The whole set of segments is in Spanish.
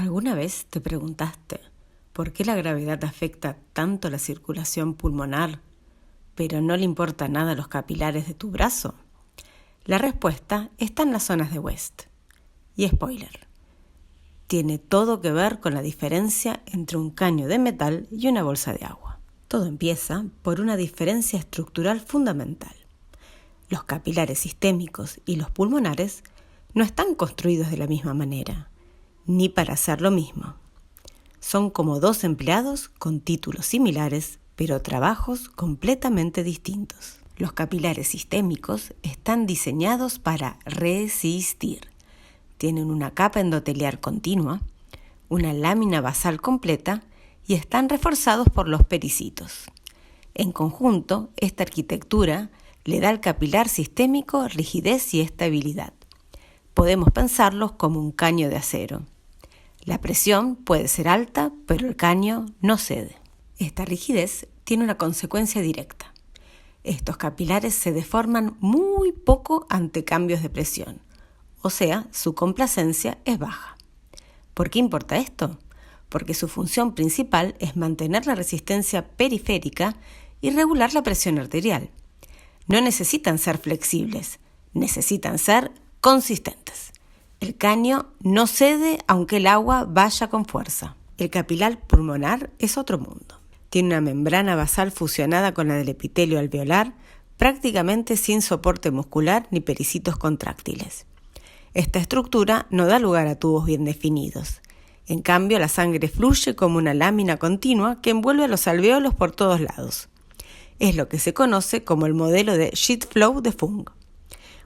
¿Alguna vez te preguntaste por qué la gravedad afecta tanto la circulación pulmonar, pero no le importa nada a los capilares de tu brazo? La respuesta está en las zonas de West. Y spoiler, tiene todo que ver con la diferencia entre un caño de metal y una bolsa de agua. Todo empieza por una diferencia estructural fundamental. Los capilares sistémicos y los pulmonares no están construidos de la misma manera, ni para hacer lo mismo. Son como dos empleados con títulos similares, pero trabajos completamente distintos. Los capilares sistémicos están diseñados para resistir. Tienen una capa endotelial continua, una lámina basal completa y están reforzados por los pericitos. En conjunto, esta arquitectura le da al capilar sistémico rigidez y estabilidad. Podemos pensarlos como un caño de acero. La presión puede ser alta, pero el caño no cede. Esta rigidez tiene una consecuencia directa. Estos capilares se deforman muy poco ante cambios de presión, o sea, su complacencia es baja. ¿Por qué importa esto? Porque su función principal es mantener la resistencia periférica y regular la presión arterial. No necesitan ser flexibles, necesitan ser consistentes. El caño no cede aunque el agua vaya con fuerza. El capilar pulmonar es otro mundo. Tiene una membrana basal fusionada con la del epitelio alveolar, prácticamente sin soporte muscular ni pericitos contráctiles. Esta estructura no da lugar a tubos bien definidos. En cambio, la sangre fluye como una lámina continua que envuelve a los alvéolos por todos lados. Es lo que se conoce como el modelo de sheet flow de Fung.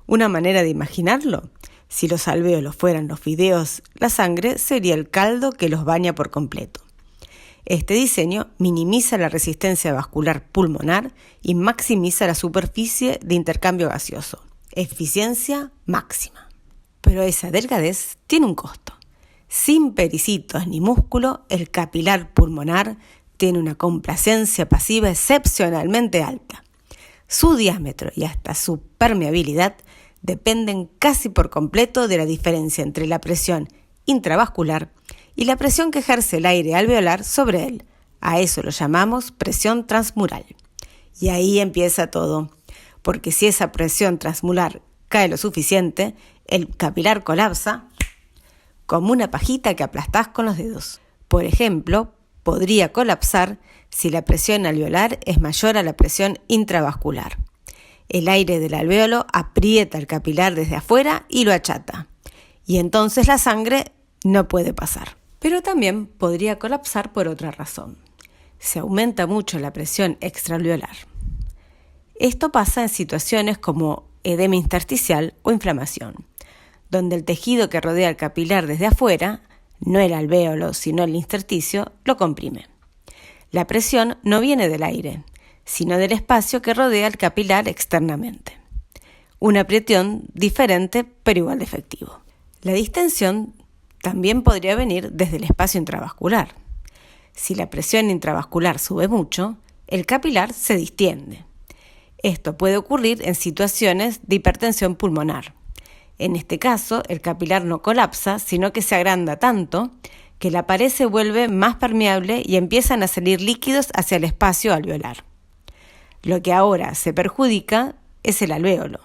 Una manera de imaginarlo: si los alvéolos fueran los fideos, la sangre sería el caldo que los baña por completo. Este diseño minimiza la resistencia vascular pulmonar y maximiza la superficie de intercambio gaseoso. Eficiencia máxima. Pero esa delgadez tiene un costo. Sin pericitos ni músculo, el capilar pulmonar tiene una complacencia pasiva excepcionalmente alta. Su diámetro y hasta su permeabilidad dependen casi por completo de la diferencia entre la presión intravascular y la presión que ejerce el aire alveolar sobre él. A eso lo llamamos presión transmural. Y ahí empieza todo, porque si esa presión transmural cae lo suficiente, el capilar colapsa como una pajita que aplastás con los dedos. Por ejemplo, podría colapsar si la presión alveolar es mayor a la presión intravascular. El aire del alvéolo aprieta el capilar desde afuera y lo achata. Y entonces la sangre no puede pasar. Pero también podría colapsar por otra razón. Se aumenta mucho la presión extraalveolar. Esto pasa en situaciones como edema intersticial o inflamación, donde el tejido que rodea el capilar desde afuera, no el alvéolo sino el intersticio, lo comprime. La presión no viene del aire, sino del espacio que rodea el capilar externamente. Una presión diferente pero igual de efectivo. La distensión también podría venir desde el espacio intravascular. Si la presión intravascular sube mucho, el capilar se distiende. Esto puede ocurrir en situaciones de hipertensión pulmonar. En este caso, el capilar no colapsa, sino que se agranda tanto que la pared se vuelve más permeable y empiezan a salir líquidos hacia el espacio alveolar. Lo que ahora se perjudica es el alvéolo,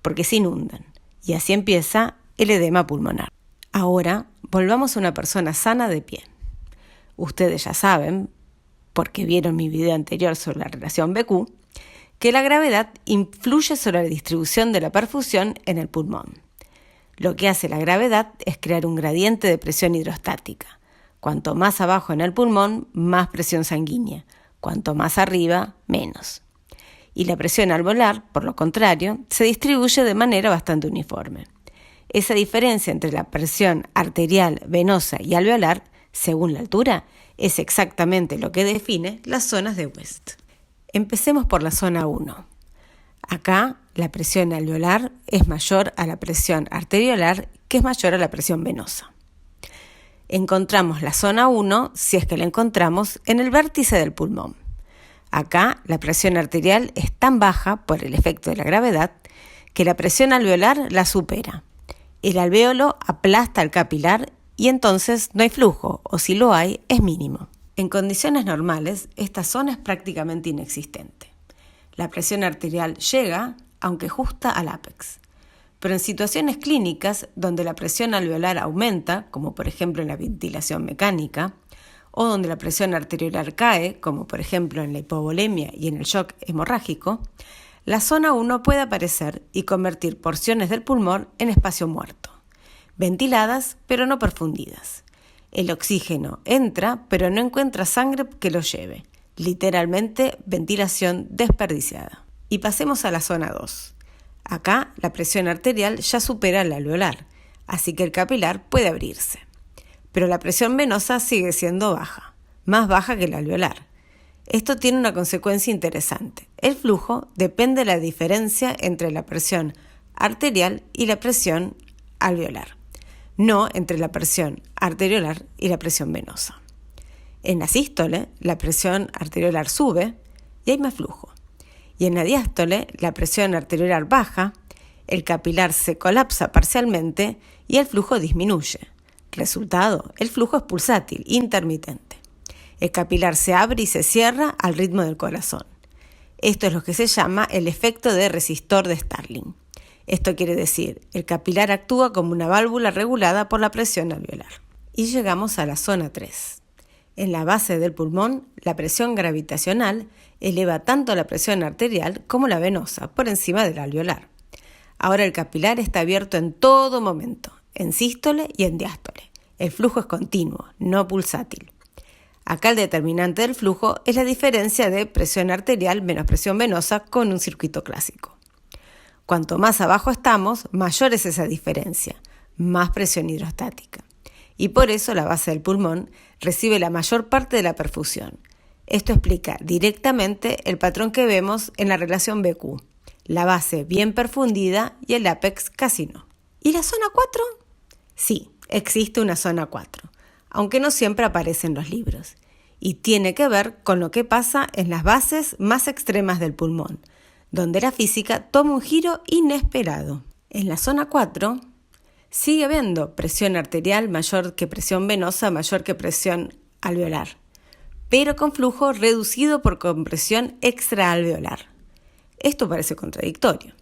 porque se inundan, y así empieza el edema pulmonar. Ahora, volvamos a una persona sana de pie. Ustedes ya saben, porque vieron mi video anterior sobre la relación BQ, que la gravedad influye sobre la distribución de la perfusión en el pulmón. Lo que hace la gravedad es crear un gradiente de presión hidrostática. Cuanto más abajo en el pulmón, más presión sanguínea. Cuanto más arriba, menos. Y la presión alveolar, por lo contrario, se distribuye de manera bastante uniforme. Esa diferencia entre la presión arterial, venosa y alveolar, según la altura, es exactamente lo que define las zonas de West. Empecemos por la zona 1. Acá la presión alveolar es mayor a la presión arteriolar, que es mayor a la presión venosa. Encontramos la zona 1, si es que la encontramos, en el vértice del pulmón. Acá la presión arterial es tan baja por el efecto de la gravedad que la presión alveolar la supera. El alvéolo aplasta al capilar y entonces no hay flujo, o si lo hay, es mínimo. En condiciones normales, esta zona es prácticamente inexistente. La presión arterial llega, aunque justa al ápex. Pero en situaciones clínicas donde la presión alveolar aumenta, como por ejemplo en la ventilación mecánica, o donde la presión arteriolar cae, como por ejemplo en la hipovolemia y en el shock hemorrágico, la zona 1 puede aparecer y convertir porciones del pulmón en espacio muerto, ventiladas pero no perfundidas. El oxígeno entra pero no encuentra sangre que lo lleve, literalmente ventilación desperdiciada. Y pasemos a la zona 2. Acá la presión arterial ya supera la alveolar, así que el capilar puede abrirse. Pero la presión venosa sigue siendo baja, más baja que la alveolar. Esto tiene una consecuencia interesante. El flujo depende de la diferencia entre la presión arterial y la presión alveolar, no entre la presión arteriolar y la presión venosa. En la sístole, la presión arteriolar sube y hay más flujo. Y en la diástole, la presión arteriolar baja, el capilar se colapsa parcialmente y el flujo disminuye. Resultado, el flujo es pulsátil, intermitente. El capilar se abre y se cierra al ritmo del corazón. Esto es lo que se llama el efecto de resistor de Starling. Esto quiere decir, el capilar actúa como una válvula regulada por la presión alveolar. Y llegamos a la zona 3. En la base del pulmón, la presión gravitacional eleva tanto la presión arterial como la venosa, por encima de la alveolar. Ahora el capilar está abierto en todo momento, en sístole y en diástole. El flujo es continuo, no pulsátil. Acá el determinante del flujo es la diferencia de presión arterial menos presión venosa con un circuito clásico. Cuanto más abajo estamos, mayor es esa diferencia, más presión hidrostática. Y por eso la base del pulmón recibe la mayor parte de la perfusión. Esto explica directamente el patrón que vemos en la relación BQ, la base bien perfundida y el ápex casi no. ¿Y la zona 4? Sí, existe una zona 4, aunque no siempre aparece en los libros, y tiene que ver con lo que pasa en las bases más extremas del pulmón, donde la física toma un giro inesperado. En la zona 4 sigue habiendo presión arterial mayor que presión venosa, mayor que presión alveolar, pero con flujo reducido por compresión extraalveolar. Esto parece contradictorio.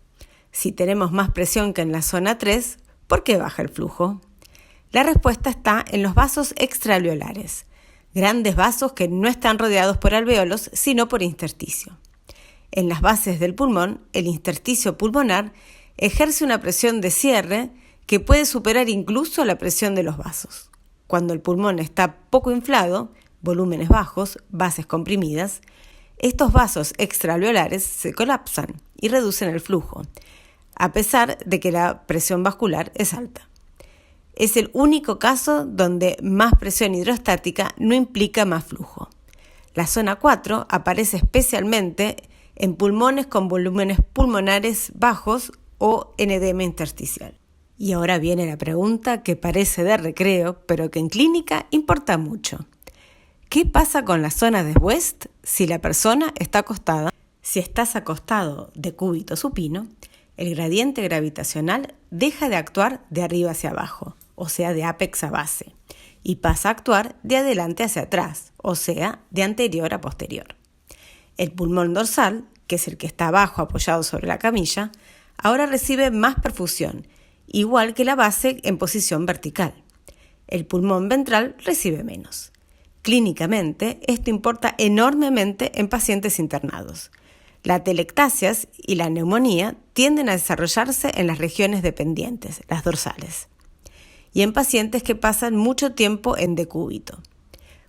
Si tenemos más presión que en la zona 3, ¿por qué baja el flujo? La respuesta está en los vasos extraalveolares, grandes vasos que no están rodeados por alveolos, sino por intersticio. En las bases del pulmón, el intersticio pulmonar ejerce una presión de cierre que puede superar incluso la presión de los vasos. Cuando el pulmón está poco inflado, volúmenes bajos, bases comprimidas, estos vasos extraalveolares se colapsan y reducen el flujo, a pesar de que la presión vascular es alta. Es el único caso donde más presión hidrostática no implica más flujo. La zona 4 aparece especialmente en pulmones con volúmenes pulmonares bajos o en edema intersticial. Y ahora viene la pregunta que parece de recreo, pero que en clínica importa mucho. ¿Qué pasa con la zona de West si la persona está acostada? Si estás acostado de cúbito supino, el gradiente gravitacional deja de actuar de arriba hacia abajo, o sea, de ápex a base, y pasa a actuar de adelante hacia atrás, o sea, de anterior a posterior. El pulmón dorsal, que es el que está abajo apoyado sobre la camilla, ahora recibe más perfusión, igual que la base en posición vertical. El pulmón ventral recibe menos. Clínicamente, esto importa enormemente en pacientes internados. La telectasias y la neumonía tienden a desarrollarse en las regiones dependientes, las dorsales, y en pacientes que pasan mucho tiempo en decúbito.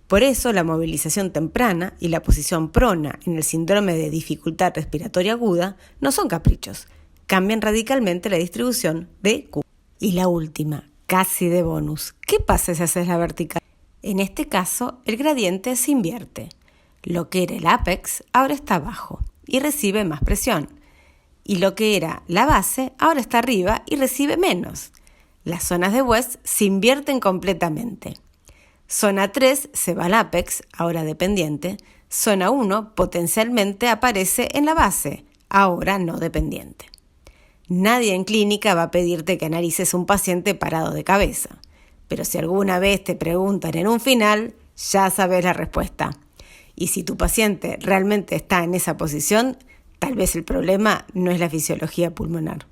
Por eso, la movilización temprana y la posición prona en el síndrome de dificultad respiratoria aguda no son caprichos, cambian radicalmente la distribución de Q. Y la última, casi de bonus, ¿qué pasa si haces la vertical? En este caso, el gradiente se invierte. Lo que era el ápex ahora está abajo y recibe más presión. Y lo que era la base ahora está arriba y recibe menos. Las zonas de West se invierten completamente. Zona 3 se va al ápex, ahora dependiente. Zona 1 potencialmente aparece en la base, ahora no dependiente. Nadie en clínica va a pedirte que analices un paciente parado de cabeza, Pero si alguna vez te preguntan en un final, ya sabes la respuesta. Y si tu paciente realmente está en esa posición, tal vez el problema no es la fisiología pulmonar.